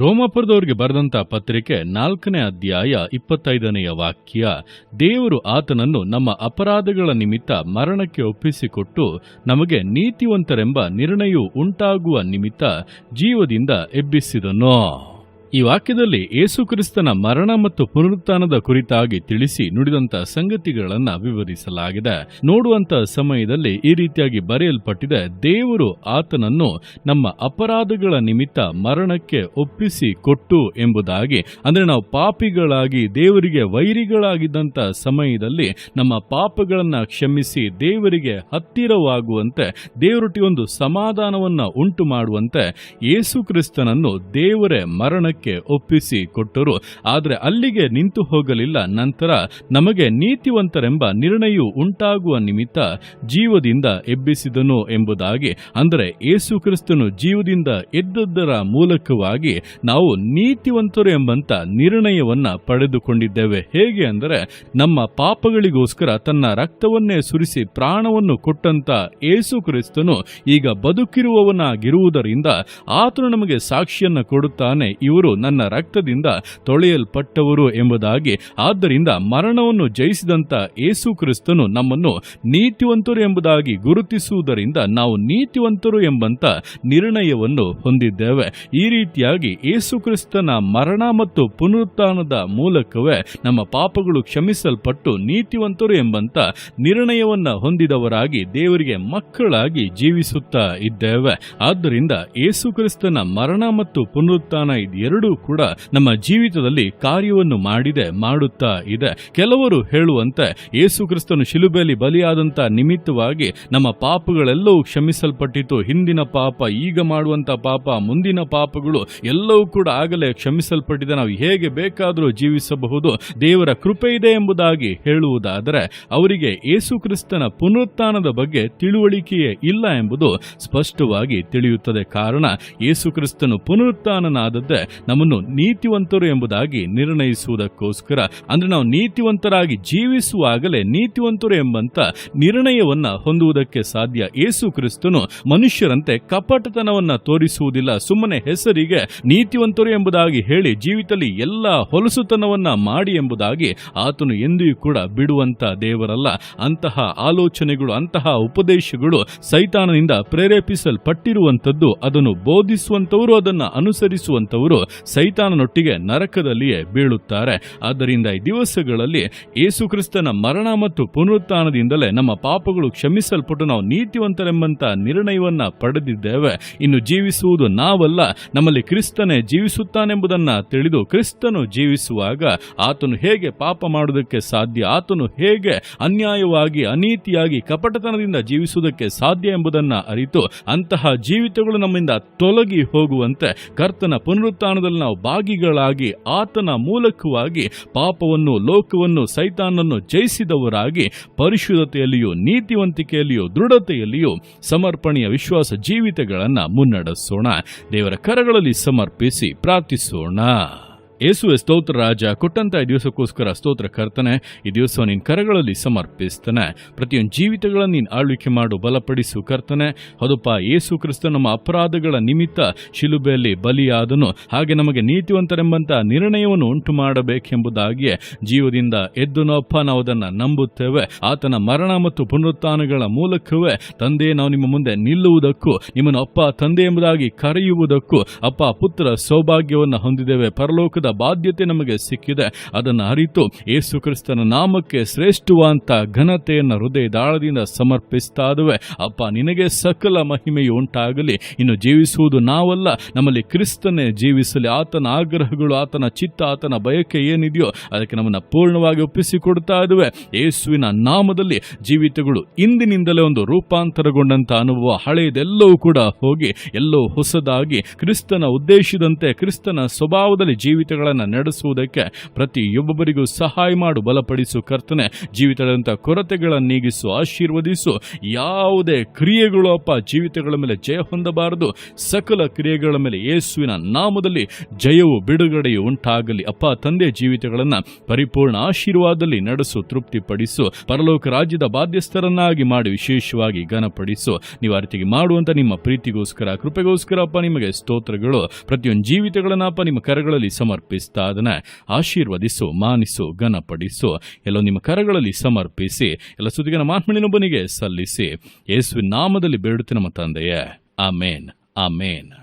ರೋಮಾಪುರದವರಿಗೆ ಬರೆದಂತ ಪತ್ರಿಕೆ 4ನೇ ಅಧ್ಯಾಯ 25ನೇ ವಾಕ್ಯ. ದೇವರು ಆತನನ್ನು ನಮ್ಮ ಅಪರಾಧಗಳ ನಿಮಿತ್ತ ಮರಣಕ್ಕೆ ಒಪ್ಪಿಸಿಕೊಟ್ಟು ನಮಗೆ ನೀತಿವಂತರೆಂಬ ನಿರ್ಣಯವು ಉಂಟಾಗುವ ನಿಮಿತ್ತ ಜೀವದಿಂದ ಎಬ್ಬಿಸಿದನು. ಈ ವಾಕ್ಯದಲ್ಲಿ ಯೇಸುಕ್ರಿಸ್ತನ ಮರಣ ಮತ್ತು ಪುನರುತ್ಥಾನದ ಕುರಿತಾಗಿ ತಿಳಿಸಿ ನುಡಿದಂತ ಸಂಗತಿಗಳನ್ನು ವಿವರಿಸಲಾಗಿದೆ. ನೋಡುವಂತ ಸಮಯದಲ್ಲಿ ಈ ರೀತಿಯಾಗಿ ಬರೆಯಲ್ಪಟ್ಟಿದೆ, ದೇವರು ಆತನನ್ನು ನಮ್ಮ ಅಪರಾಧಗಳ ನಿಮಿತ್ತ ಮರಣಕ್ಕೆ ಒಪ್ಪಿಸಿ ಕೊಟ್ಟು ಎಂಬುದಾಗಿ. ಅಂದ್ರೆ ನಾವು ಪಾಪಿಗಳಾಗಿ ದೇವರಿಗೆ ವೈರಿಗಳಾಗಿದ್ದಂತ ಸಮಯದಲ್ಲಿ ನಮ್ಮ ಪಾಪಗಳನ್ನ ಕ್ಷಮಿಸಿ ದೇವರಿಗೆ ಹತ್ತಿರವಾಗುವಂತೆ, ದೇವರೊಟ್ಟಿಗೆ ಒಂದು ಸಮಾಧಾನವನ್ನ ಉಂಟು ಮಾಡುವಂತೆ ಯೇಸುಕ್ರಿಸ್ತನನ್ನು ದೇವರೇ ಮರಣಕ್ಕೆ ಒಪ್ಪಿಸಿ ಕೊಟ್ಟರು. ಆದರೆ ಅಲ್ಲಿಗೆ ನಿಂತು ಹೋಗಲಿಲ್ಲ. ನಂತರ ನಮಗೆ ನೀತಿವಂತರೆಂಬ ನಿರ್ಣಯವು ಉಂಟಾಗುವ ನಿಮಿತ್ತ ಜೀವದಿಂದ ಎಬ್ಬಿಸಿದನು ಎಂಬುದಾಗಿ. ಅಂದರೆ ಯೇಸು ಕ್ರಿಸ್ತನು ಜೀವದಿಂದ ಎದ್ದದ್ದರ ಮೂಲಕವಾಗಿ ನಾವು ನೀತಿವಂತರು ಎಂಬಂತ ನಿರ್ಣಯವನ್ನ ಪಡೆದುಕೊಂಡಿದ್ದೇವೆ. ಹೇಗೆ ಅಂದರೆ, ನಮ್ಮ ಪಾಪಗಳಿಗೋಸ್ಕರ ತನ್ನ ರಕ್ತವನ್ನೇ ಸುರಿಸಿ ಪ್ರಾಣವನ್ನು ಕೊಟ್ಟಂತ ಯೇಸು ಕ್ರಿಸ್ತನು ಈಗ ಬದುಕಿರುವವನಾಗಿರುವುದರಿಂದ ಆತನು ನಮಗೆ ಸಾಕ್ಷಿಯನ್ನ ಕೊಡುತ್ತಾನೆ, ಇವರು ನನ್ನ ರಕ್ತದಿಂದ ತೊಳೆಯಲ್ಪಟ್ಟವರು ಎಂಬುದಾಗಿ. ಆದ್ದರಿಂದ ಮರಣವನ್ನು ಜಯಿಸಿದಂತ ಯೇಸು ಕ್ರಿಸ್ತನು ನಮ್ಮನ್ನು ನೀತಿವಂತರು ಎಂಬುದಾಗಿ ಗುರುತಿಸುವುದರಿಂದ ನಾವು ನೀತಿವಂತರು ಎಂಬಂತ ನಿರ್ಣಯವನ್ನು ಹೊಂದಿದ್ದೇವೆ. ಈ ರೀತಿಯಾಗಿ ಯೇಸು ಕ್ರಿಸ್ತನ ಮರಣ ಮತ್ತು ಪುನರುತ್ಥಾನದ ಮೂಲಕವೇ ನಮ್ಮ ಪಾಪಗಳು ಕ್ಷಮಿಸಲ್ಪಟ್ಟು ನೀತಿವಂತರು ಎಂಬಂತ ನಿರ್ಣಯವನ್ನ ಹೊಂದಿದವರಾಗಿ ದೇವರಿಗೆ ಮಕ್ಕಳಾಗಿ ಜೀವಿಸುತ್ತಾ ಇದ್ದೇವೆ. ಆದ್ದರಿಂದ ಯೇಸು ಕ್ರಿಸ್ತನ ಮರಣ ಮತ್ತು ಪುನರುತ್ಥಾನ ಎರಡೂ ಕೂಡ ನಮ್ಮ ಜೀವಿತದಲ್ಲಿ ಕಾರ್ಯವನ್ನು ಮಾಡುತ್ತಾ ಇದೆ. ಕೆಲವರು ಹೇಳುವಂತೆ ಯೇಸು ಕ್ರಿಸ್ತನು ಶಿಲುಬೆಯಲ್ಲಿ ಬಲಿಯಾದಂತ ನಿಮಿತ್ತವಾಗಿ ನಮ್ಮ ಪಾಪಗಳೆಲ್ಲವೂ ಕ್ಷಮಿಸಲ್ಪಟ್ಟಿತು. ಹಿಂದಿನ ಪಾಪ, ಈಗ ಮಾಡುವಂತ ಪಾಪ, ಮುಂದಿನ ಪಾಪಗಳು ಎಲ್ಲವೂ ಕೂಡ ಆಗಲೇ ಕ್ಷಮಿಸಲ್ಪಟ್ಟಿದೆ, ನಾವು ಹೇಗೆ ಬೇಕಾದರೂ ಜೀವಿಸಬಹುದು, ದೇವರ ಕೃಪೆ ಇದೆ ಎಂಬುದಾಗಿ ಹೇಳುವುದಾದರೆ ಅವರಿಗೆ ಯೇಸು ಕ್ರಿಸ್ತನ ಪುನರುತ್ಥಾನದ ಬಗ್ಗೆ ತಿಳುವಳಿಕೆಯೇ ಇಲ್ಲ ಎಂಬುದು ಸ್ಪಷ್ಟವಾಗಿ ತಿಳಿಯುತ್ತದೆ. ಕಾರಣ ಯೇಸು ಕ್ರಿಸ್ತನು ಪುನರುತ್ಥಾನನಾದದ್ದೇ ನಮ್ಮನ್ನು ನೀತಿವಂತರು ಎಂಬುದಾಗಿ ನಿರ್ಣಯಿಸುವುದಕ್ಕೋಸ್ಕರ. ಅಂದ್ರೆ ನಾವು ನೀತಿವಂತರಾಗಿ ಜೀವಿಸುವಾಗಲೇ ನೀತಿವಂತರು ಎಂಬಂತ ನಿರ್ಣಯವನ್ನ ಹೊಂದುವುದಕ್ಕೆ ಸಾಧ್ಯ. ಯೇಸು ಕ್ರಿಸ್ತನು ಮನುಷ್ಯರಂತೆ ಕಪಟತನವನ್ನ ತೋರಿಸುವುದಿಲ್ಲ. ಸುಮ್ಮನೆ ಹೆಸರಿಗೆ ನೀತಿವಂತರು ಎಂಬುದಾಗಿ ಹೇಳಿ ಜೀವಿತದಲ್ಲಿ ಎಲ್ಲ ಹೊಲಸುತನವನ್ನ ಮಾಡಿ ಎಂಬುದಾಗಿ ಆತನು ಎಂದಿಗೂ ಕೂಡ ಬಿಡುವಂತ ದೇವರಲ್ಲ. ಅಂತಹ ಆಲೋಚನೆಗಳು, ಅಂತಹ ಉಪದೇಶಗಳು ಸೈತಾನನಿಂದ ಪ್ರೇರೇಪಿಸಲ್ಪಟ್ಟಿರುವಂತದ್ದು. ಅದನ್ನು ಬೋಧಿಸುವಂತವರು, ಅದನ್ನು ಅನುಸರಿಸುವಂತವರು ಸೈತಾನನೊಟ್ಟಿಗೆ ನರಕದಲ್ಲಿಯೇ ಬೀಳುತ್ತಾರೆ. ಆದ್ದರಿಂದ ಈ ದಿವಸಗಳಲ್ಲಿ ಯೇಸು ಕ್ರಿಸ್ತನ ಮರಣ ಮತ್ತು ಪುನರುತ್ಥಾನದಿಂದಲೇ ನಮ್ಮ ಪಾಪಗಳು ಕ್ಷಮಿಸಲ್ಪಟ್ಟು ನಾವು ನೀತಿವಂತರೆಂಬಂತ ನಿರ್ಣಯವನ್ನ ಪಡೆದಿದ್ದೇವೆ. ಇನ್ನು ಜೀವಿಸುವುದು ನಾವಲ್ಲ, ನಮ್ಮಲ್ಲಿ ಕ್ರಿಸ್ತನೇ ಜೀವಿಸುತ್ತಾನೆಂಬುದನ್ನ ತಿಳಿದು ಕ್ರಿಸ್ತನು ಜೀವಿಸುವಾಗ ಆತನು ಹೇಗೆ ಪಾಪ ಮಾಡುವುದಕ್ಕೆ ಸಾಧ್ಯ, ಆತನು ಹೇಗೆ ಅನ್ಯಾಯವಾಗಿ, ಅನೀತಿಯಾಗಿ, ಕಪಟತನದಿಂದ ಜೀವಿಸುವುದಕ್ಕೆ ಸಾಧ್ಯ ಎಂಬುದನ್ನ ಅರಿತು ಅಂತಹ ಜೀವಿತಗಳು ನಮ್ಮಿಂದ ತೊಲಗಿ ಹೋಗುವಂತೆ ಕರ್ತನ ಪುನರುತ್ಥಾನದಲ್ಲಿ ನಾವು ಭಾಗಿಗಳಾಗಿ ಆತನ ಮೂಲಕವಾಗಿ ಪಾಪವನ್ನು, ಲೋಕವನ್ನು, ಸೈತಾನನ್ನು ಜಯಿಸಿದವರಾಗಿ ಪರಿಶುದ್ಧತೆಯಲ್ಲಿಯೂ ನೀತಿವಂತಿಕೆಯಲ್ಲಿಯೂ ದೃಢತೆಯಲ್ಲಿಯೂ ಸಮರ್ಪಣೆಯ ವಿಶ್ವಾಸ ಜೀವಿತಗಳನ್ನು ಮುನ್ನಡೆಸೋಣ. ದೇವರ ಕರಗಳಲ್ಲಿ ಸಮರ್ಪಿಸಿ ಪ್ರಾರ್ಥಿಸೋಣ. ಯೇಸುವೆ ಸ್ತೋತ್ರ ರಾಜ, ಕೊಟ್ಟಂತ ಈ ದಿವಸಕ್ಕೋಸ್ಕರ ಸ್ತೋತ್ರ ಕರ್ತನೆ. ಈ ದಿವಸ ನಿನ್ನ ಕರಗಳಲ್ಲಿ ಸಮರ್ಪಿಸ್ತೇನೆ. ಪ್ರತಿಯೊಂದು ಜೀವಿತಗಳನ್ನು ನೀನು ಆಳ್ವಿಕೆ ಮಾಡು, ಬಲಪಡಿಸು ಕರ್ತನೆ. ಹೌದಪ್ಪ, ಯೇಸು ಕ್ರಿಸ್ತ ನಮ್ಮ ಅಪರಾಧಗಳ ನಿಮಿತ್ತ ಶಿಲುಬೆಯಲ್ಲಿ ಬಲಿಯಾದನು, ಹಾಗೆ ನಮಗೆ ನೀತಿವಂತರೆಂಬಂತ ನಿರ್ಣಯವನ್ನು ಉಂಟು ಮಾಡಬೇಕೆಂಬುದಾಗಿಯೇ ಜೀವದಿಂದ ಎದ್ದನು ಅಪ್ಪ. ನಾವು ಅದನ್ನು ನಂಬುತ್ತೇವೆ. ಆತನ ಮರಣ ಮತ್ತು ಪುನರುತ್ಥಾನಗಳ ಮೂಲಕವೇ ತಂದೆ ನಾವು ನಿಮ್ಮ ಮುಂದೆ ನಿಲ್ಲುವುದಕ್ಕೂ, ನಿಮ್ಮನ್ನು ಅಪ್ಪ ತಂದೆ ಎಂಬುದಾಗಿ ಕರೆಯುವುದಕ್ಕೂ ಅಪ್ಪ ಪುತ್ರ ಸೌಭಾಗ್ಯವನ್ನು ಹೊಂದಿದ್ದೇವೆ. ಪರಲೋಕದ ಬಾಧ್ಯತೆ ನಮಗೆ ಸಿಕ್ಕಿದೆ. ಅದನ್ನು ಅರಿತು ಯೇಸು ಕ್ರಿಸ್ತನ ನಾಮಕ್ಕೆ ಶ್ರೇಷ್ಠವಾದಂತ ಘನತೆಯನ್ನು ಹೃದಯದಾಳದಿಂದ ಸಮರ್ಪಿಸ್ತಾ ಇದ್ದೇವೆ. ಅಪ್ಪ, ನಿನಗೆ ಸಕಲ ಮಹಿಮೆಯು ಉಂಟಾಗಲಿ. ಇನ್ನು ಜೀವಿಸುವುದು ನಾವಲ್ಲ, ನಮ್ಮಲ್ಲಿ ಕ್ರಿಸ್ತನೇ ಜೀವಿಸಲಿ. ಆತನ ಆಗ್ರಹಗಳು, ಆತನ ಚಿತ್ತ, ಆತನ ಬಯಕೆ ಏನಿದೆಯೋ ಅದಕ್ಕೆ ನಮ್ಮನ್ನು ಪೂರ್ಣವಾಗಿ ಒಪ್ಪಿಸಿಕೊಡ್ತಾ ಇದ್ದೇವೆ. ಯೇಸುವಿನ ನಾಮದಲ್ಲಿ ಜೀವಿತಗಳು ಇಂದಿನಿಂದಲೇ ಒಂದು ರೂಪಾಂತರಗೊಂಡಂತ ಅನುಭವ, ಹಳೆಯದೆಲ್ಲವೂ ಕೂಡ ಹೋಗಿ ಎಲ್ಲವೂ ಹೊಸದಾಗಿ ಕ್ರಿಸ್ತನ ಉದ್ದೇಶದಂತೆ, ಕ್ರಿಸ್ತನ ಸ್ವಭಾವದಲ್ಲಿ ಜೀವಿತಗಳನ್ನು ಜೀವಿತಗಳನ್ನು ನಡೆಸುವುದಕ್ಕೆ ಪ್ರತಿಯೊಬ್ಬರಿಗೂ ಸಹಾಯ ಮಾಡು, ಬಲಪಡಿಸು ಕರ್ತನೆ. ಜೀವಿತದಂಥ ಕೊರತೆಗಳನ್ನು ನೀಗಿಸು, ಆಶೀರ್ವದಿಸು. ಯಾವುದೇ ಕ್ರಿಯೆಗಳು ಅಪ್ಪ ಜೀವಿತಗಳ ಮೇಲೆ ಜಯ ಹೊಂದಬಾರದು. ಸಕಲ ಕ್ರಿಯೆಗಳ ಮೇಲೆ ಯೇಸುವಿನ ನಾಮದಲ್ಲಿ ಜಯವು ಬಿಡುಗಡೆಯು ಉಂಟಾಗಲಿ. ಅಪ್ಪ ತಂದೆ, ಜೀವಿತಗಳನ್ನು ಪರಿಪೂರ್ಣ ಆಶೀರ್ವಾದದಲ್ಲಿ ನಡೆಸು, ತೃಪ್ತಿಪಡಿಸು. ಪರಲೋಕ ರಾಜ್ಯದ ಬಾಧ್ಯಸ್ಥರನ್ನಾಗಿ ಮಾಡಿ ವಿಶೇಷವಾಗಿ ಘನಪಡಿಸು. ನೀವು ಆ ರೀತಿಗೆ ಮಾಡುವಂತ ನಿಮ್ಮ ಪ್ರೀತಿಗೋಸ್ಕರ, ಕೃಪೆಗೋಸ್ಕರ ಅಪ್ಪ ನಿಮಗೆ ಸ್ತೋತ್ರಗಳು. ಪ್ರತಿಯೊಂದು ಜೀವಿತಗಳನ್ನ ಅಪ್ಪ ನಿಮ್ಮ ಕರಗಳಲ್ಲಿ ಸಮರ್ಪಿಸ್ತಾ ಅದನ್ನ ಆಶೀರ್ವದಿಸು, ಮಾನಿಸು, ಘನಪಡಿಸು. ಎಲ್ಲೋ ನಿಮ್ಮ ಕರಗಳಲ್ಲಿ ಸಮರ್ಪಿಸಿ ಎಲ್ಲ ಸುದ್ದಿಗನ ಮಾತ್ಮನಿನೊಬ್ಬನಿಗೆ ಸಲ್ಲಿಸಿ ಯೇಸುವಿನ ನಾಮದಲ್ಲಿ ಬೇಡುತ್ತೆ ನಮ್ಮ ತಂದೆಯೇ. ಆಮೇನ್, ಆಮೇನ್.